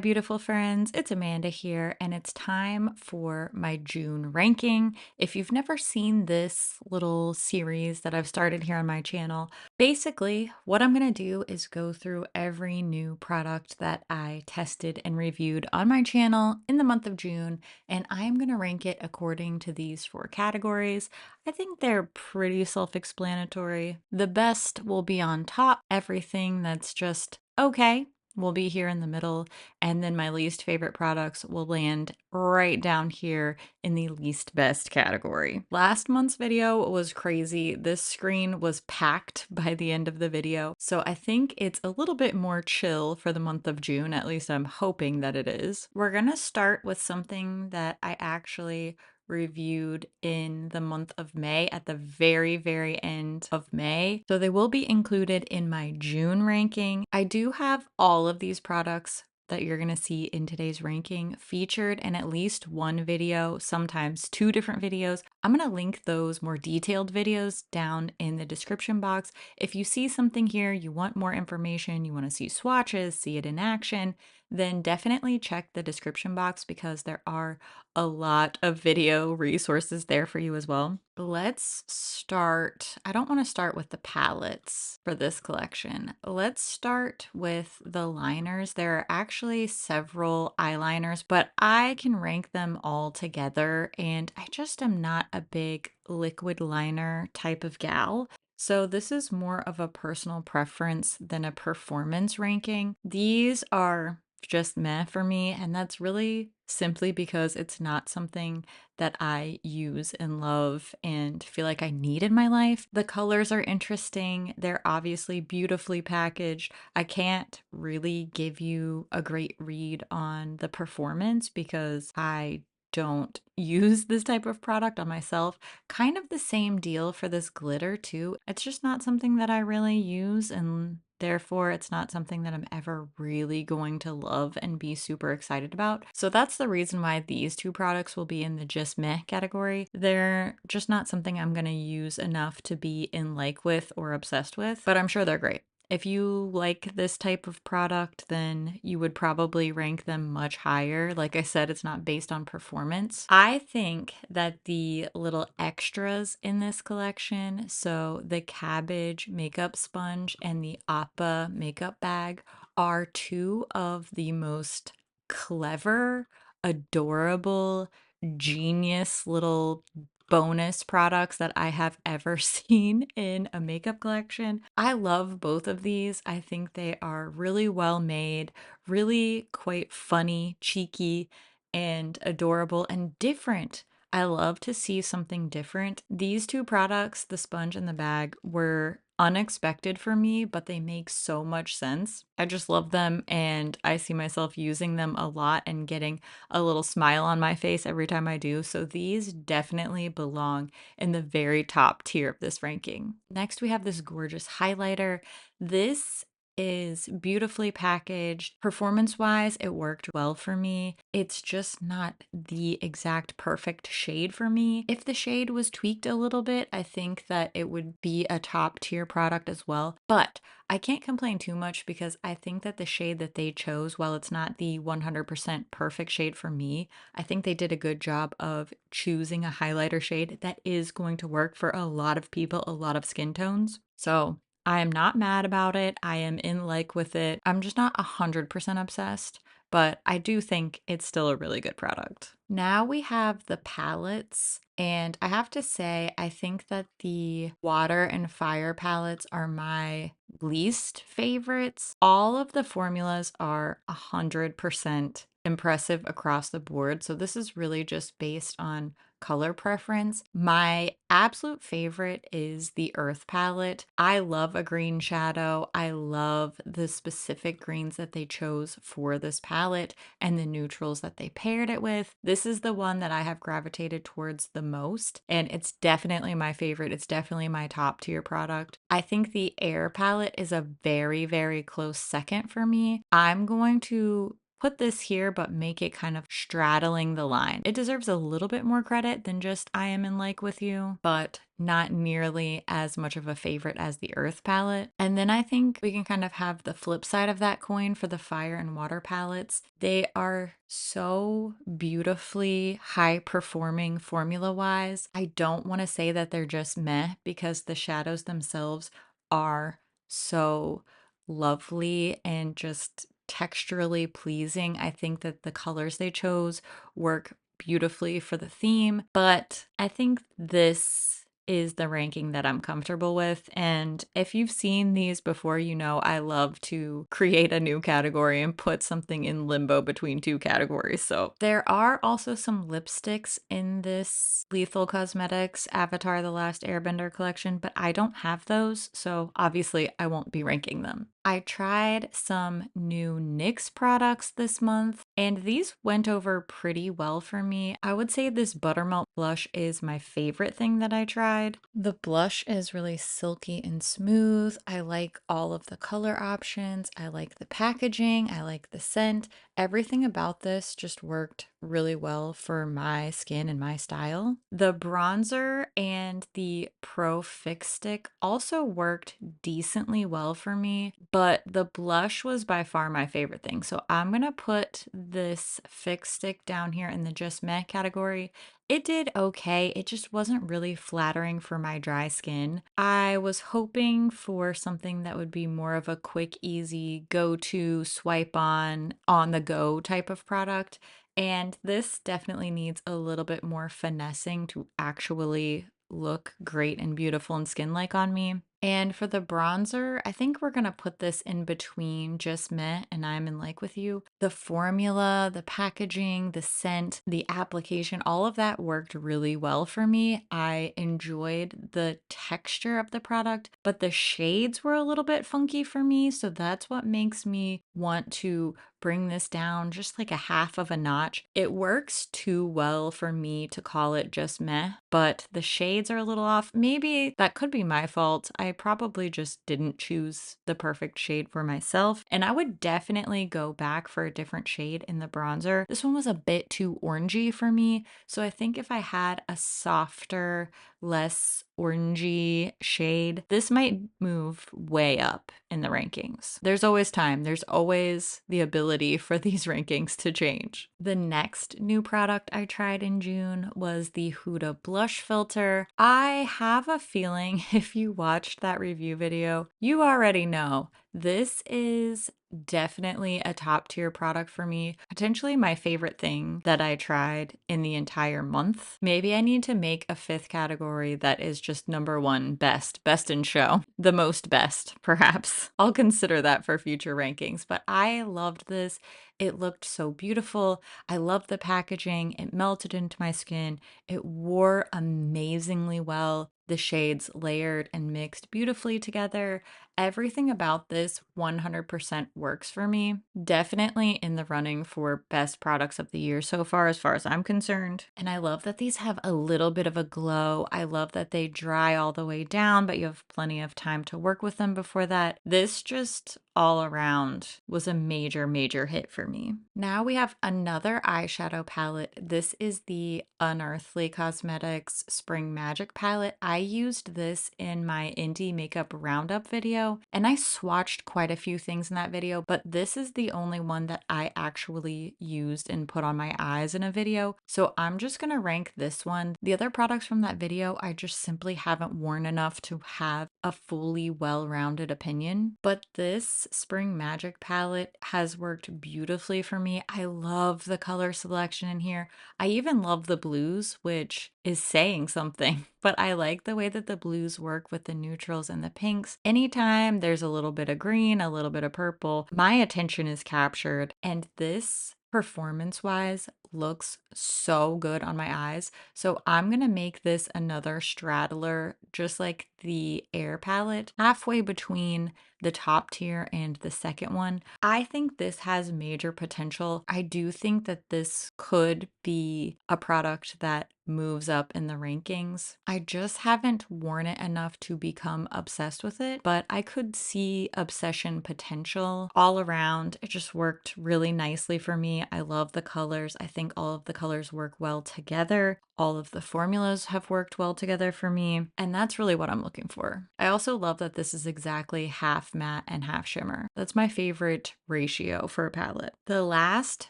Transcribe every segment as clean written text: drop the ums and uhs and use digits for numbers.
beautiful friends. It's Amanda here, and it's time for my June ranking. If you've never seen this little series that I've started here on my channel, basically what I'm going to do is go through every new product that I tested and reviewed on my channel in the month of June, and I'm going to rank it according to these four categories. I think they're pretty self-explanatory. The best will be on top, everything that's just okay will be here in the middle, and then my least favorite products will land right down here in the least best category. Last month's video was crazy. This screen was packed by the end of the video, so I think it's a little bit more chill for the month of June, at least I'm hoping that it is. We're gonna start with something that I actually reviewed in the month of May at the very end of May. So they will be included in my June ranking. I do have all of these products that you're going to see in today's ranking featured in at least one video, sometimes two different videos. I'm going to link those more detailed videos down in the description box. If you see something here, you want more information, you want to see swatches, see it in action, then definitely check the description box because there are a lot of video resources there for you as well. Let's start. I don't want to start with the palettes for this collection. Let's start with the liners. There are actually several eyeliners, but I can rank them all together, and I just am not a big liquid liner type of gal. So this is more of a personal preference than a performance ranking. These are just meh for me, and that's really simply because it's not something that I use and love and feel like I need in my life. The colors are interesting. They're obviously beautifully packaged. I can't really give you a great read on the performance because I don't use this type of product on myself. Kind of the same deal for this glitter too. It's just not something that I really use, and therefore it's not something that I'm ever really going to love and be super excited about. So that's the reason why these two products will be in the just meh category. They're just not something I'm going to use enough to be in like with or obsessed with, but I'm sure they're great. If you like this type of product, then you would probably rank them much higher. Like I said, it's not based on performance. I think that the little extras in this collection, so the cabbage makeup sponge and the appa makeup bag, are two of the most clever, adorable, genius little bonus products that I have ever seen in a makeup collection. I love both of these. I think they are really well made, really quite funny, cheeky, and adorable and different. I love to see something different. These two products, the sponge and the bag, were unexpected for me, but they make so much sense. I just love them, and I see myself using them a lot and getting a little smile on my face every time I do. So these definitely belong in the very top tier of this ranking. Next, we have this gorgeous highlighter. This is beautifully packaged. Performance-wise, it worked well for me. It's just not the exact perfect shade for me. If the shade was tweaked a little bit, I think that it would be a top tier product as well. But I can't complain too much because I think that the shade that they chose, while it's not the 100% perfect shade for me, I think they did a good job of choosing a highlighter shade that is going to work for a lot of people, a lot of skin tones. So I am not mad about it. I am in like with it. I'm just not 100% obsessed, but I do think it's still a really good product. Now we have the palettes, and I have to say, I think that the water and fire palettes are my least favorites. All of the formulas are 100% impressive across the board, so this is really just based on color preference. My absolute favorite is the Earth palette. I love a green shadow. I love the specific greens that they chose for this palette and the neutrals that they paired it with. This is the one that I have gravitated towards the most, and it's definitely my favorite. It's definitely my top tier product. I think the Air palette is a very close second for me. I'm going to put this here, but make it kind of straddling the line. It deserves a little bit more credit than just I Am in Like With You, but not nearly as much of a favorite as the Earth palette. And then I think we can kind of have the flip side of that coin for the Fire and Water palettes. They are so beautifully high performing formula wise. I don't want to say that they're just meh because the shadows themselves are so lovely and just texturally pleasing. I think that the colors they chose work beautifully for the theme, but I think this is the ranking that I'm comfortable with. And if you've seen these before, you know I love to create a new category and put something in limbo between two categories. So there are also some lipsticks in this Lethal Cosmetics Avatar The Last Airbender collection, but I don't have those, so obviously I won't be ranking them. I tried some new NYX products this month, and these went over pretty well for me. I would say this Buttermelt blush is my favorite thing that I tried. The blush is really silky and smooth. I like all of the color options. I like the packaging. I like the scent. Everything about this just worked really well for my skin and my style. The bronzer and the Pro Fix Stick also worked decently well for me, but the blush was by far my favorite thing. So I'm gonna put this Fix Stick down here in the Just Meh category. It did okay. It just wasn't really flattering for my dry skin. I was hoping for something that would be more of a quick, easy go-to, swipe on the go type of product. And this definitely needs a little bit more finessing to actually look great and beautiful and skin-like on me. And for the bronzer, I think we're gonna put this in between Just Meh and I'm in Like With You. The formula, the packaging, the scent, the application, all of that worked really well for me. I enjoyed the texture of the product, but the shades were a little bit funky for me. So that's what makes me want to bring this down just like a half of a notch. It works too well for me to call it Just Meh, but the shades are a little off. Maybe that could be my fault. I probably just didn't choose the perfect shade for myself, and I would definitely go back for a different shade in the bronzer. This one was a bit too orangey for me, so I think if I had a softer, less orangey shade, this might move way up in the rankings. There's always time. There's always the ability for these rankings to change. The next new product I tried in June was the Huda blush filter. I have a feeling if you watched that review video, you already know this is definitely a top tier product for me. Potentially my favorite thing that I tried in the entire month. Maybe I need to make a fifth category that is just number one best, best in show, the most best, perhaps. I'll consider that for future rankings, but I loved this. It looked so beautiful. I loved the packaging. It melted into my skin. It wore amazingly well. The shades layered and mixed beautifully together. Everything about this 100% works for me. Definitely in the running for best products of the year so far, as I'm concerned. And I love that these have a little bit of a glow. I love that they dry all the way down, but you have plenty of time to work with them before that. This just all around was a major, major hit for me. Now we have another eyeshadow palette. This is the Unearthly Cosmetics Spring Magic palette. I used this in my indie makeup roundup video, and I swatched quite a few things in that video, but this is the only one that I actually used and put on my eyes in a video. So I'm just gonna rank this one. The other products from that video, I just simply haven't worn enough to have a fully well-rounded opinion. But this Spring Magic palette has worked beautifully for me. I love the color selection in here. I even love the blues, which is saying something, but I like the way that the blues work with the neutrals and the pinks. Anytime there's a little bit of green, a little bit of purple, my attention is captured. And this performance wise looks so good on my eyes. So I'm gonna make this another straddler, just like the Air palette, halfway between the top tier and the second one. I think this has major potential. I do think that this could be a product that moves up in the rankings. I just haven't worn it enough to become obsessed with it, but I could see obsession potential all around. It just worked really nicely for me. I love the colors. I think all of the colors work well together. All of the formulas have worked well together for me, and that's really what I'm looking for. I also love that this is exactly half matte and half shimmer. That's my favorite ratio for a palette. The last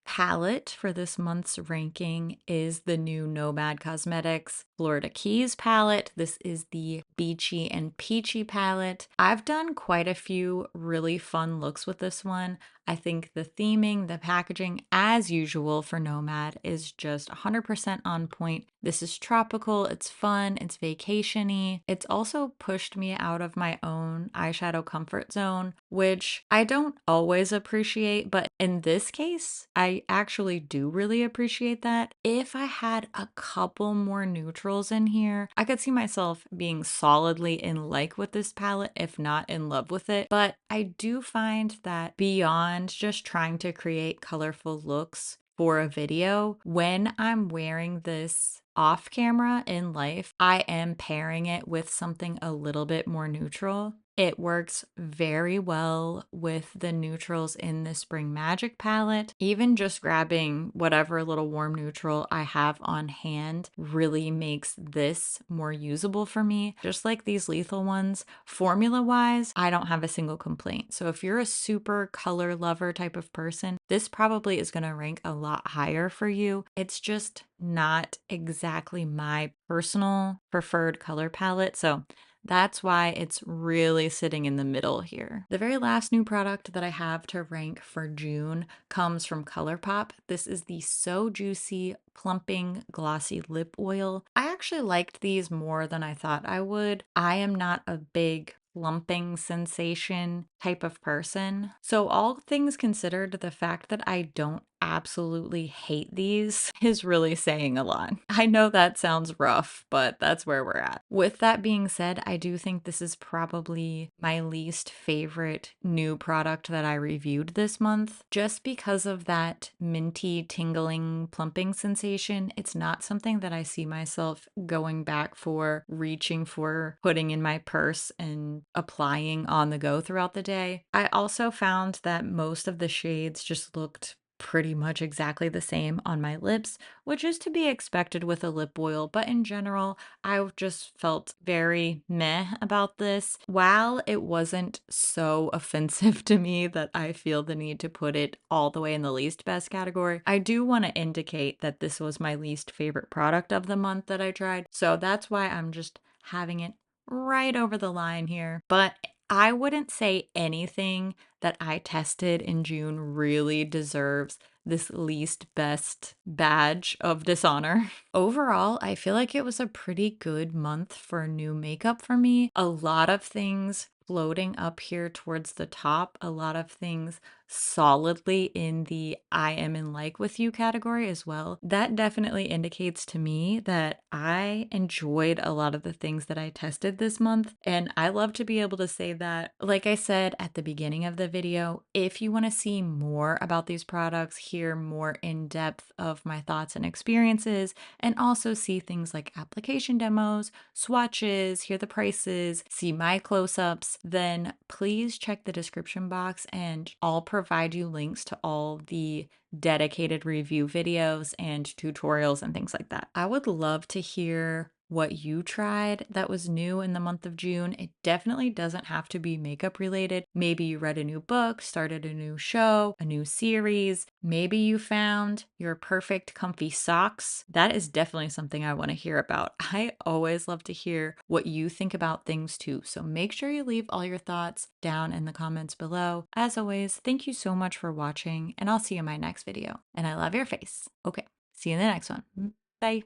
palette for this month's ranking is the new Nomad Cosmetics Florida Keys palette. This is the Beachy and Peachy palette. I've done quite a few really fun looks with this one. I think the theming, the packaging, as usual for Nomad, is just 100% on point. This is tropical, it's fun, it's vacation-y. It's also pushed me out of my own eyeshadow comfort zone, which I don't always appreciate, but in this case, I actually do really appreciate that. If I had a couple more neutrals in here, I could see myself being solidly in like with this palette, if not in love with it. But I do find that beyond just trying to create colorful looks for a video, when I'm wearing this off camera in life, I am pairing it with something a little bit more neutral. It works very well with the neutrals in the Spring Magic palette. Even just grabbing whatever little warm neutral I have on hand really makes this more usable for me. Just like these lethal ones, formula-wise, I don't have a single complaint. So if you're a super color lover type of person, this probably is going to rank a lot higher for you. It's just not exactly my personal preferred color palette. So that's why it's really sitting in the middle here. The very last new product that I have to rank for June comes from ColourPop. This is the So Juicy Plumping Glossy Lip Oil. I actually liked these more than I thought I would. I am not a big plumping sensation type of person. So all things considered, the fact that I don't absolutely hate these is really saying a lot. I know that sounds rough, but that's where we're at. With that being said, I do think this is probably my least favorite new product that I reviewed this month. Just because of that minty, tingling, plumping sensation, it's not something that I see myself going back for, reaching for, putting in my purse and applying on the go throughout the day. I also found that most of the shades just looked pretty much exactly the same on my lips, which is to be expected with a lip oil, but in general, I just felt very meh about this. While it wasn't so offensive to me that I feel the need to put it all the way in the least best category, I do want to indicate that this was my least favorite product of the month that I tried, so that's why I'm just having it right over the line here. But I wouldn't say anything that I tested in June really deserves this least best badge of dishonor. Overall, I feel like it was a pretty good month for new makeup for me. A lot of things floating up here towards the top, a lot of things solidly in the I am in like with you category as well. That definitely indicates to me that I enjoyed a lot of the things that I tested this month, and I love to be able to say that. Like I said at the beginning of the video, if you want to see more about these products, hear more in depth of my thoughts and experiences, and also see things like application demos, swatches, hear the prices, see my close-ups, then please check the description box and I'll provide you links to all the dedicated review videos and tutorials and things like that. I would love to hear what you tried that was new in the month of June. It definitely doesn't have to be makeup related. Maybe you read a new book, started a new show, a new series. Maybe you found your perfect comfy socks. That is definitely something I want to hear about. I always love to hear what you think about things too. So make sure you leave all your thoughts down in the comments below. As always, thank you so much for watching, and I'll see you in my next video. And I love your face. Okay, see you in the next one. Bye.